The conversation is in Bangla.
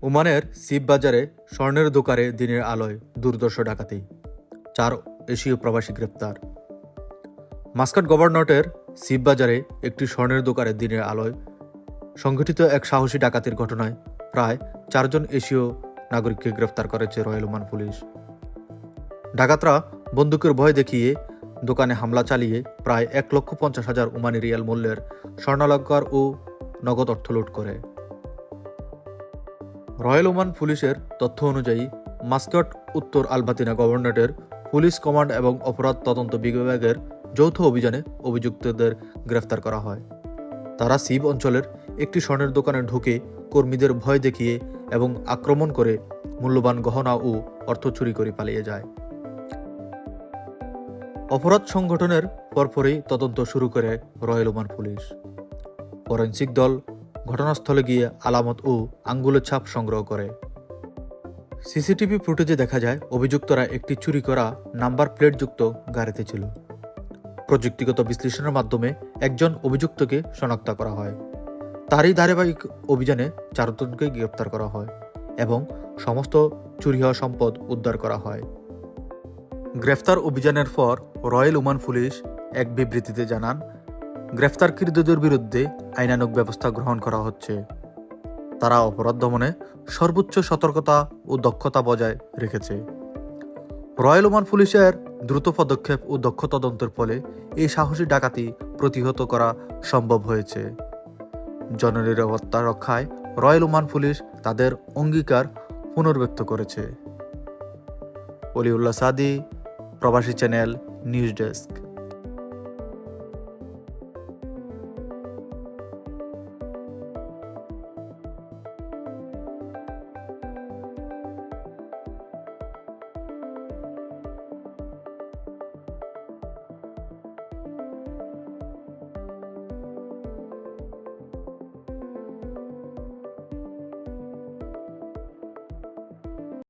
ওমানের সিপ বাজারে স্বর্ণের দোকানে দিনের আলোয় দুর্ধর্ষ ডাকাতি, 4 এশীয় প্রবাসী গ্রেপ্তার। মাস্কাট গভর্নরের সিপ বাজারে একটি স্বর্ণের দোকানে দিনের আলোয় সংঘটিত এক সাহসী ডাকাতির ঘটনায় প্রায় 4 জন এশীয় নাগরিককে গ্রেপ্তার করেছে রয়্যাল ওমান পুলিশ। ডাকাতরা বন্দুকের ভয় দেখিয়ে দোকানে হামলা চালিয়ে প্রায় 1,50,000 ওমানি রিয়াল মূল্যের স্বর্ণালঙ্কার ও নগদ অর্থ লুট করে। রয়্যাল ওমান পুলিশের তথ্য অনুযায়ী মাস্কাট উত্তর আলবাতিনা গভর্নরেটের পুলিশ কমান্ড এবং অপরাধ তদন্ত বিভাগের যৌথ অভিযানে অভিযুক্তদের গ্রেফতার করা হয়। তারা সিপ অঞ্চলের একটি স্বর্ণের দোকানে ঢুকে কর্মীদের ভয় দেখিয়ে এবং আক্রমণ করে মূল্যবান গহনা ও অর্থ চুরি করে পালিয়ে যায়। অপরাধ সংগঠনের পরপরই তদন্ত শুরু করে রয়্যাল ওমান পুলিশ। ফরেনসিক দল ঘটনাস্থলে গিয়ে আলামত ও আঙ্গুলের ছাপ সংগ্রহ করে। সিসিটিভি ফুটেজে দেখা যায় অভিযুক্তরা একটি চুরি করা নাম্বার প্লেটযুক্ত গাড়িতে ছিল। প্রযুক্তিগত বিশ্লেষণের মাধ্যমে একজন অভিযুক্তকে শনাক্ত করা হয়। তারই ধারাবাহিক অভিযানে 4 জনকে গ্রেপ্তার করা হয় এবং সমস্ত চুরি হওয়া সম্পদ উদ্ধার করা হয়। গ্রেফতার অভিযানের পর রয়্যাল ওমান পুলিশ এক বিবৃতিতে জানান, গ্রেফতারকৃতদের বিরুদ্ধে আইনানুগ ব্যবস্থা গ্রহণ করা হচ্ছে। তারা অপরাধ দমনে সর্বোচ্চ সতর্কতা ও দক্ষতা বজায় রেখেছে। রয়্যাল ওমান পুলিশের দ্রুত পদক্ষেপ ও দক্ষ তদন্তের ফলে এই সাহসী ডাকাতি প্রতিহত করা সম্ভব হয়েছে। জননিরাপত্তা রক্ষায় রয়্যাল ওমান পুলিশ তাদের অঙ্গীকার পুনর্ব্যক্ত করেছে। অলিউল্লাহ সাদি, প্রবাসী চ্যানেল, নিউজ ডেস্ক।